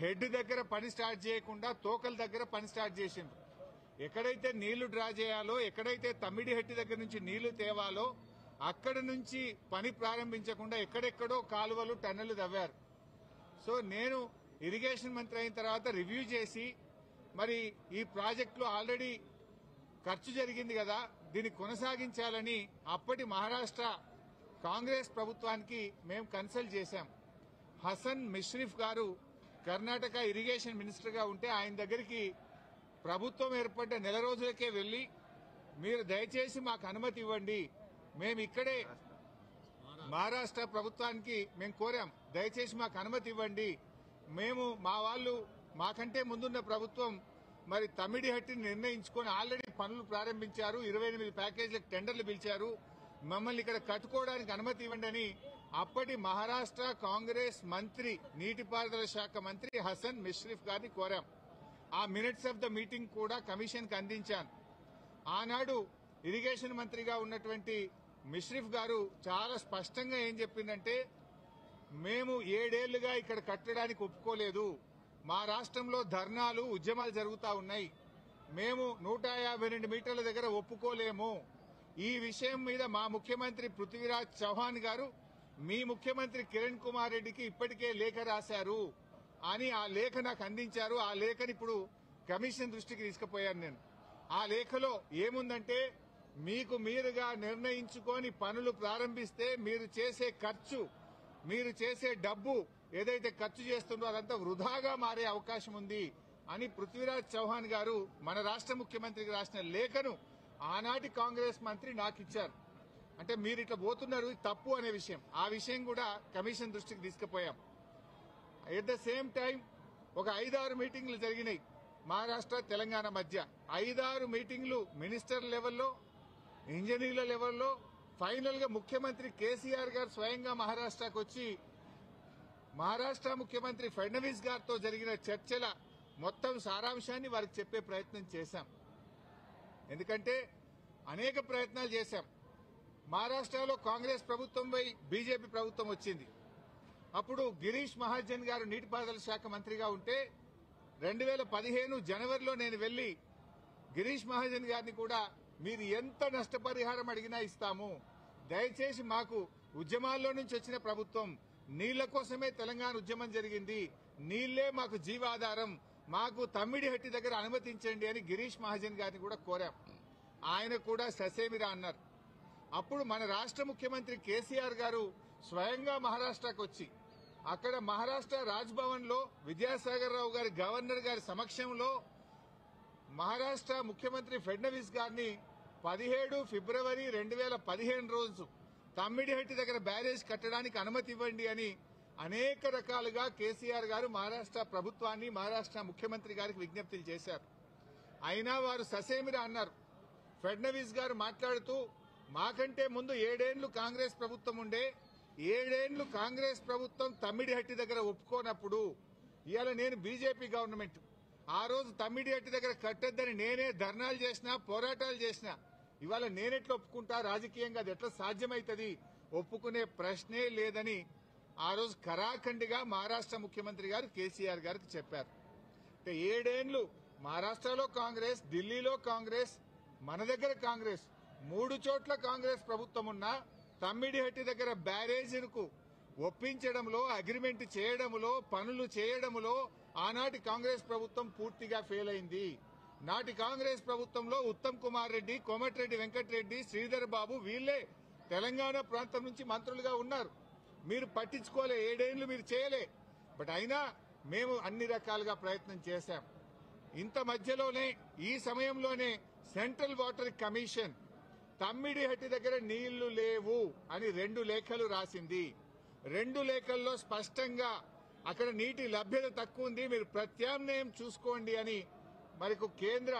Head దగ్గర పని start చేయకుండా తోకల దగ్గర పని స్టార్ట్ చేసిండ్రు. ఎక్కడైతే నీళ్లు డ్రా చేయాలో, ఎక్కడైతే తమ్మిడి హెట్టి దగ్గర నుంచి నీళ్లు తేవాలో అక్కడ నుంచి పని ప్రారంభించకుండా ఎక్కడెక్కడో కాలువలు టన్నెలు తవ్వారు. సో నేను ఇరిగేషన్ మంత్రి అయిన తర్వాత రివ్యూ చేసి మరి ఈ ప్రాజెక్టులో ఆల్రెడీ ఖర్చు జరిగింది కదా, దీన్ని కొనసాగించాలని అప్పటి మహారాష్ట్ర కాంగ్రెస్ ప్రభుత్వానికి మేము కన్సల్ట్ చేశాం. హసన్ మిష్రిఫ్ గారు కర్ణాటక ఇరిగేషన్ మినిస్టర్ గా ఉంటే ఆయన దగ్గరికి ప్రభుత్వం ఏర్పడ్డ నెల రోజులకే వెళ్లి మీరు దయచేసి మాకు అనుమతి ఇవ్వండి, మేము ఇక్కడే మహారాష్ట్ర ప్రభుత్వానికి మేము కోరాం, దయచేసి మాకు అనుమతి ఇవ్వండి, మేము మా వాళ్ళు మాకంటే ముందున్న ప్రభుత్వం మరి తమ్మిడి హట్టిని నిర్ణయించుకొని ఆల్రెడీ పనులు ప్రారంభించారు, 28 ప్యాకేజీలకు టెండర్లు పిలిచారు, మమ్మల్ని ఇక్కడ కట్టుకోవడానికి అనుమతి ఇవ్వండి అని అప్పటి మహారాష్ట్ర కాంగ్రెస్ మంత్రి నీటిపారుదల శాఖ మంత్రి హసన్ మిష్రిఫ్ గారిని కోరాం. ఆ మినిట్స్ ఆఫ్ ద మీటింగ్ కూడా కమిషన్ కి అందించాను. ఆనాడు ఇరిగేషన్ మంత్రిగా ఉన్నటువంటి మిష్రిఫ్ గారు చాలా స్పష్టంగా ఏం చెప్పిందంటే, మేము 7 ఏళ్లుగా ఇక్కడ కట్టడానికి ఒప్పుకోలేదు, మా రాష్ట్రంలో ధర్నాలు ఉద్యమాలు జరుగుతా ఉన్నాయి, మేము 152 మీటర్ల దగ్గర ఒప్పుకోలేము, ఈ విషయం మీద మా ముఖ్యమంత్రి పృథ్వీరాజ్ చౌహాన్ గారు మీ ముఖ్యమంత్రి కిరణ్ కుమార్ రెడ్డికి ఇప్పటికే లేఖ రాశారు అని ఆ లేఖ నాకు అందించారు. ఆ లేఖని ఇప్పుడు కమిషన్ దృష్టికి తీసుకుపోయాను నేను. ఆ లేఖలో ఏముందంటే, మీకు మీరుగా నిర్ణయించుకొని పనులు ప్రారంభిస్తే మీరు చేసే ఖర్చు, మీరు చేసే డబ్బు ఏదైతే ఖర్చు చేస్తుందో అదంతా వృధాగా మారే అవకాశం ఉంది అని పృథ్వీరాజ్ చౌహాన్ గారు మన రాష్ట్ర ముఖ్యమంత్రికి రాసిన లేఖను ఆనాటి కాంగ్రెస్ మంత్రి నాకు ఇచ్చారు. అంటే మీరు ఇట్లా పోతున్నారు, తప్పు అనే విషయం, ఆ విషయం కూడా కమిషన్ దృష్టికి తీసుకుపోయాం. ఎట్ ద సేమ్ టైం ఒక 5-6 మీటింగ్లు జరిగినాయి మహారాష్ట్ర తెలంగాణ మధ్య. 5-6 మీటింగ్లు మినిస్టర్ లెవెల్లో, ఇంజనీర్ల లెవెల్లో, ఫైనల్ గా ముఖ్యమంత్రి కేసీఆర్ గారు స్వయంగా మహారాష్ట్రకు వచ్చి మహారాష్ట్ర ముఖ్యమంత్రి ఫడ్నవీస్ గారితో జరిగిన చర్చల మొత్తం సారాంశాన్ని వారికి చెప్పే ప్రయత్నం చేశాం. ఎందుకంటే అనేక ప్రయత్నాలు చేశాం. మహారాష్ట్రలో కాంగ్రెస్ ప్రభుత్వంపై బీజేపీ ప్రభుత్వం వచ్చింది. అప్పుడు గిరీష్ మహాజన్ గారు నీటిపారుదల శాఖ మంత్రిగా ఉంటే 2015 జనవరిలో నేను వెళ్లి గిరీష్ మహాజన్ గారిని కూడా మీరు ఎంత నష్టపరిహారం అడిగినా ఇస్తాము, దయచేసి మాకు ఉద్యమాల్లో నుంచి వచ్చిన ప్రభుత్వం, నీళ్ల కోసమే తెలంగాణ ఉద్యమం జరిగింది, నీళ్లే మాకు జీవాధారం, మాకు తమ్మిడి హట్టి దగ్గర అనుమతించండి అని గిరీష్ మహాజన్ గారిని కూడా కోరాం. ఆయన కూడా ససేమిరా అన్నారు. అప్పుడు మన రాష్ట్ర ముఖ్యమంత్రి కేసీఆర్ గారు స్వయంగా మహారాష్ట్రకు వచ్చి అక్కడ మహారాష్ట్ర రాజ్ భవన్ లో విద్యాసాగర్ రావు గారి గవర్నర్ గారి సమక్షంలో మహారాష్ట్ర ముఖ్యమంత్రి ఫడ్నవీస్ గారిని 17 ఫిబ్రవరి 2015 రోజు తమ్మిడి హట్టి దగ్గర బ్యారేజ్ కట్టడానికి అనుమతి ఇవ్వండి అని అనేక రకాలుగా కేసీఆర్ గారు మహారాష్ట్ర ప్రభుత్వాన్ని, మహారాష్ట్ర ముఖ్యమంత్రి గారికి విజ్ఞప్తులు చేశారు. అయినా వారు ససేమిరా అన్నారు. ఫడ్నవీస్ గారు మాట్లాడుతూ, మాకంటే ముందు 7 ఏళ్లు కాంగ్రెస్ ప్రభుత్వం ఉండే, 7 ఏళ్లు కాంగ్రెస్ ప్రభుత్వం తమ్మిడి హట్టి దగ్గర ఒప్పుకోనప్పుడు ఇవాళ నేను బీజేపీ గవర్నమెంట్, ఆ రోజు తమ్మిడి హట్టి దగ్గర కట్టొద్దని నేనే ధర్నాలు చేసినా, పోరాటాలు చేసినా, ఇవాళ నేనెట్లా ఒప్పుకుంటా, రాజకీయంగా అది ఎట్లా సాధ్యమైతుంది, ఒప్పుకునే ప్రశ్నే లేదని ఆ రోజు కరాఖండిగా మహారాష్ట్ర ముఖ్యమంత్రి గారు కేసీఆర్ గారికి చెప్పారు. అంటే 7 ఏళ్లు మహారాష్ట్రలో కాంగ్రెస్, ఢిల్లీలో కాంగ్రెస్, మన దగ్గర కాంగ్రెస్, 3 చోట్ల కాంగ్రెస్ ప్రభుత్వం ఉన్నా తమ్మిడి హట్టి దగ్గర బ్యారేజీలకు ఒప్పించడంలో, అగ్రిమెంట్ చేయడంలో, పనులు చేయడంలో ఆనాటి కాంగ్రెస్ ప్రభుత్వం పూర్తిగా ఫెయిల్ అయింది. నాటి కాంగ్రెస్ ప్రభుత్వంలో ఉత్తమ్ కుమార్ రెడ్డి, కోమటిరెడ్డి వెంకటరెడ్డి, శ్రీధర్ బాబు వీళ్లే తెలంగాణ ప్రాంతం నుంచి మంత్రులుగా ఉన్నారు. మీరు పట్టించుకోలే, 7 ఏళ్లు మీరు చేయలే. బట్ అయినా మేము అన్ని రకాలుగా ప్రయత్నం చేశాం. ఇంత మధ్యలోనే, ఈ సమయంలోనే సెంట్రల్ వాటర్ కమిషన్ తమ్మిడి హట్టి దగ్గర నీళ్లు లేవు అని 2 లేఖలు రాసింది. 2 లేఖల్లో స్పష్టంగా అక్కడ నీటి లభ్యత తక్కువ ఉంది, మీరు ప్రత్యామ్నాయం చూసుకోండి అని మనకు కేంద్ర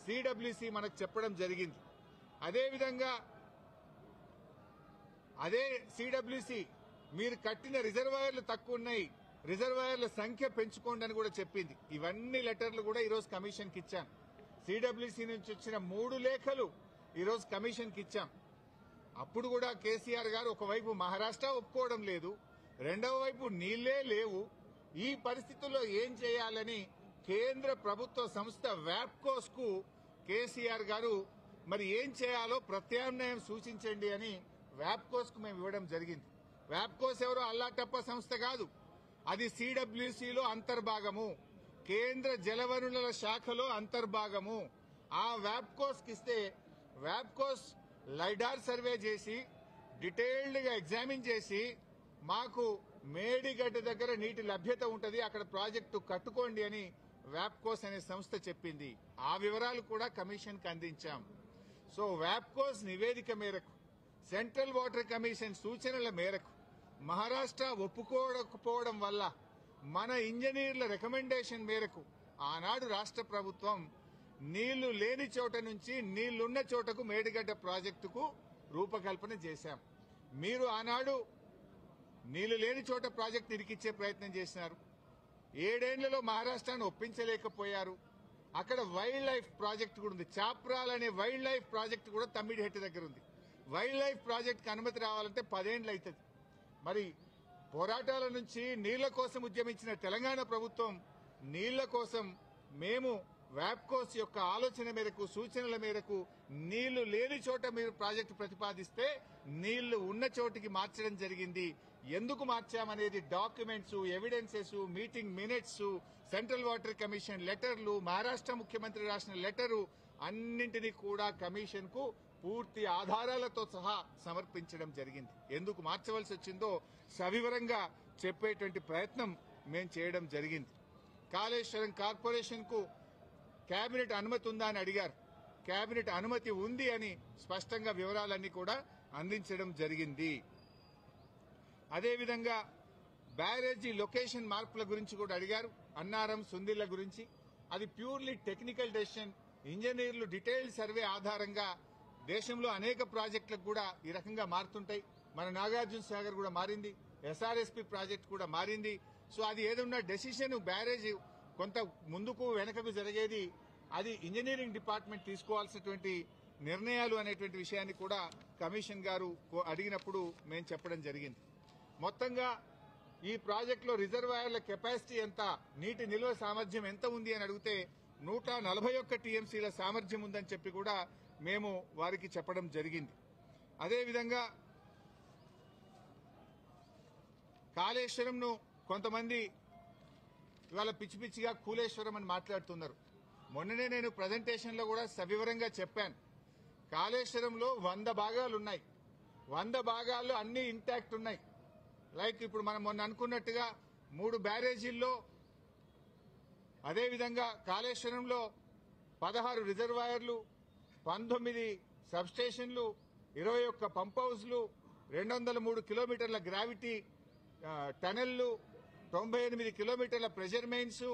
సిడబ్ల్యూసి మనకు చెప్పడం జరిగింది. అదేవిధంగా అదే సిడబ్ల్యూసి మీరు కట్టిన రిజర్వాయర్లు తక్కువ ఉన్నాయి, రిజర్వాయర్ల సంఖ్య పెంచుకోండి అని కూడా చెప్పింది. ఇవన్నీ లెటర్లు కూడా ఈరోజు కమిషన్ కి ఇచ్చాం. సిడబ్ల్యూసి నుంచి వచ్చిన 3 లేఖలు ఈరోజు కమిషన్ కి ఇచ్చాం. అప్పుడు కూడా కేసీఆర్ గారు ఒకవైపు మహారాష్ట్ర ఒప్పుకోవడం లేదు, రెండవ వైపు నీళ్లే లేవు, ఈ పరిస్థితుల్లో ఏం చేయాలని కేంద్ర ప్రభుత్వ సంస్థ వ్యాప్కోస్ కు కేసీఆర్ గారు మరి ఏం చేయాలో ప్రత్యామ్నాయం సూచించండి అని వ్యాప్కోస్ కు మేము ఇవ్వడం జరిగింది. వ్యాప్కోస్ ఎవరో అల్లాటప్ప సంస్థ కాదు, అది సిడబ్ల్యూసీలో అంతర్భాగము, కేంద్ర జలవనరుల శాఖలో అంతర్భాగము. ఆ వ్యాప్కోస్ కి ఇస్తే వ్యాప్కోస్ లైడార్ సర్వే చేసి డీటెయిల్డ్ గా ఎగ్జామిన్ చేసి మాకు మేడిగడ్డ దగ్గర నీటి లభ్యత ఉంటది, అక్కడ ప్రాజెక్టు కట్టుకోండి అని వ్యాప్కోస్ అనే సంస్థ చెప్పింది. ఆ వివరాలు కూడా కమిషన్ కి అందించాం. సో వ్యాప్కోస్ నివేదిక మేరకు, సెంట్రల్ వాటర్ కమిషన్ సూచనల మేరకు మహారాష్ట్ర ఒప్పుకోకపోవడం వల్ల మన ఇంజనీర్ల రికమెండేషన్ మేరకు ఆనాడు రాష్ట్ర ప్రభుత్వం నీళ్లు లేని చోట నుంచి నీళ్లున్న చోటకు మేడిగడ్డ ప్రాజెక్టుకు రూపకల్పన చేశాం. మీరు ఆనాడు నీళ్లు లేని చోట ప్రాజెక్టు ఇరికిచ్చే ప్రయత్నం చేసినారు. 7 ఏళ్లలో మహారాష్ట్రాన్ని ఒప్పించలేకపోయారు. అక్కడ వైల్డ్ లైఫ్ ప్రాజెక్టు కూడా ఉంది. చాప్రాల్ అనే వైల్డ్ లైఫ్ ప్రాజెక్టు కూడా తమ్మిడిహెట్టి దగ్గర ఉంది. వైల్డ్ లైఫ్ ప్రాజెక్టుకి అనుమతి రావాలంటే 10 ఏళ్లు అవుతుంది. మరి పోరాటాల నుంచి నీళ్ల కోసం ఉద్యమించిన తెలంగాణ ప్రభుత్వం నీళ్ల కోసం మేము వ్యాప్కోస్ యొక్క ఆలోచన మేరకు, సూచనల మేరకు నీళ్లు లేని చోట మీరు ప్రాజెక్టు ప్రతిపాదిస్తే నీళ్లు ఉన్న చోటికి మార్చడం జరిగింది. ఎందుకు మార్చామనేది documents, evidences, meeting minutes, central water commission లెటర్లు, మహారాష్ట్ర ముఖ్యమంత్రి రాసిన లెటరు అన్నింటినీ కూడా కమిషన్ కు పూర్తి ఆధారాలతో సహా సమర్పించడం జరిగింది. ఎందుకు మార్చవలసి వచ్చిందో సవివరంగా చెప్పేటువంటి ప్రయత్నం మేము చేయడం జరిగింది. కాళేశ్వరం కార్పొరేషన్ కు కేబినెట్ అనుమతి ఉందా అని అడిగారు. కేబినెట్ అనుమతి ఉంది అని స్పష్టంగా వివరాలన్నీ కూడా అందించడం జరిగింది. అదేవిధంగా బ్యారేజీ లొకేషన్ మార్పుల గురించి కూడా అడిగారు. అన్నారం, సుందిళ్ల గురించి అది ప్యూర్లీ టెక్నికల్ డెసిషన్. ఇంజనీర్లు డీటెయిల్డ్ సర్వే ఆధారంగా దేశంలో అనేక ప్రాజెక్టులకు కూడా ఈ రకంగా మారుతుంటాయి. మన నాగార్జున సాగర్ కూడా మారింది, ఎస్ఆర్ఎస్పీ ప్రాజెక్ట్ కూడా మారింది. సో అది ఏదన్నా డెసిషన్ బ్యారేజీ కొంత ముందుకు వెనకకు జరిగేది అది ఇంజనీరింగ్ డిపార్ట్మెంట్ తీసుకోవాల్సినటువంటి నిర్ణయాలు అనేటువంటి విషయాన్ని కూడా కమిషన్ గారు అడిగినప్పుడు మేము చెప్పడం జరిగింది. మొత్తంగా ఈ ప్రాజెక్టులో రిజర్వాయర్ల కెపాసిటీ ఎంత, నీటి నిల్వ సామర్థ్యం ఎంత ఉంది అని అడిగితే 141 టీఎంసీల సామర్థ్యం ఉందని చెప్పి కూడా మేము వారికి చెప్పడం జరిగింది. అదేవిధంగా కాళేశ్వరంను కొంతమంది ఇవాళ పిచ్చి పిచ్చిగా కూలేశ్వరం అని మాట్లాడుతున్నారు. మొన్ననే నేను ప్రజెంటేషన్లో కూడా సవివరంగా చెప్పాను. కాళేశ్వరంలో 100 భాగాలు ఉన్నాయి. 100 భాగాల్లో అన్ని ఇంటాక్ట్ ఉన్నాయి. లైక్ ఇప్పుడు మనం మొన్న అనుకున్నట్టుగా 3 బ్యారేజీల్లో, అదేవిధంగా కాళేశ్వరంలో 16 రిజర్వాయర్లు, 19 సబ్స్టేషన్లు, 21 పంప్ హౌస్లు, 203 కిలోమీటర్ల గ్రావిటీ టనెళ్లు, 98 కిలోమీటర్ల ప్రెషర్ మెయిన్స్,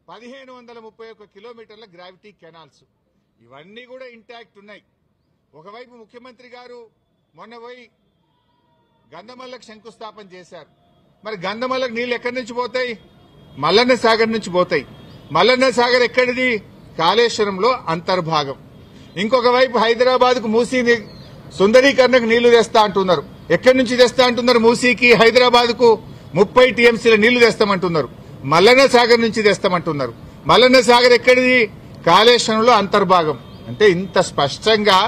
1531 కిలోమీటర్ల గ్రావిటీ కెనాల్స్, ఇవన్నీ కూడా ఇంటాక్ట్ ఉన్నాయి. ఒకవైపు ముఖ్యమంత్రి గారు మొన్న పోయి గంధమల్లకు శంకుస్థాపన చేశారు. మరి గంధమల్లకు నీళ్లు ఎక్కడి నుంచి పోతాయి? మల్లన్న సాగర్ నుంచి పోతాయి. మల్లన్న సాగర్ ఎక్కడిది? కాళేశ్వరంలో అంతర్భాగం. ఇంకొక వైపు హైదరాబాద్ కు మూసీ సుందరీకరణకు నీళ్లు తెస్తా అంటున్నారు. ఎక్కడి నుంచి తెస్తా అంటున్నారు? మూసీకి హైదరాబాద్ కు 30 టీఎంసీల నీళ్లు తెస్తామంటున్నారు. మల్లన్న సాగర్ నుంచి తెస్తామంటున్నారు. మల్లన్న సాగర్ ఎక్కడిది? కాళేశ్వరంలో అంతర్భాగం. అంటే ఇంత స్పష్టంగా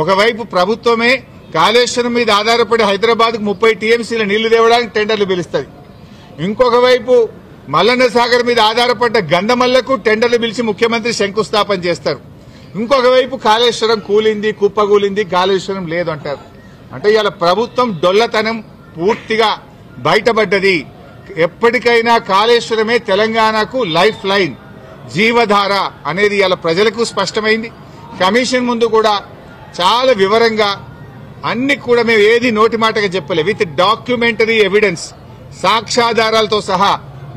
ఒకవైపు ప్రభుత్వమే కాళేశ్వరం మీద ఆధారపడి హైదరాబాద్ కు 30 టీఎంసీల నీళ్లు తేవడానికి టెండర్లు పిలుస్తుంది. ఇంకొక వైపు మల్లన్న సాగర్ మీద ఆధారపడ్డ గంధమల్లకు టెండర్లు పిలిచి ముఖ్యమంత్రి శంకుస్థాపన చేస్తారు. ఇంకొక వైపు కాళేశ్వరం కూలింది, కుప్పగూలింది, కాళేశ్వరం లేదు అంటారు. అంటే ఇవాళ ప్రభుత్వం డొల్లతనం పూర్తిగా బయటపడ్డది. ఎప్పటికైనా కాళేశ్వరమే తెలంగాణకు లైఫ్ లైన్, జీవధార అనేది ఇవాళ ప్రజలకు స్పష్టమైంది. కమిషన్ ముందు కూడా చాలా వివరంగా అన్ని కూడా మేము ఏది నోటి మాటగా చెప్పలే, విత్ డాక్యుమెంటరీ ఎవిడెన్స్, సాక్ష్యాధారాలతో సహా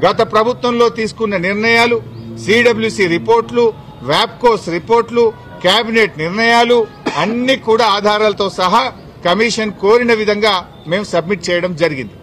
గత ప్రభుత్వంలో తీసుకున్న నిర్ణయాలు, సిడబ్ల్యూసీ రిపోర్ట్లు, వ్యాప్కోస్ రిపోర్ట్లు, కేబినెట్ నిర్ణయాలు అన్ని కూడా ఆధారాలతో సహా కమిషన్ కోరిన విధంగా మేము సబ్మిట్ చేయడం జరిగింది.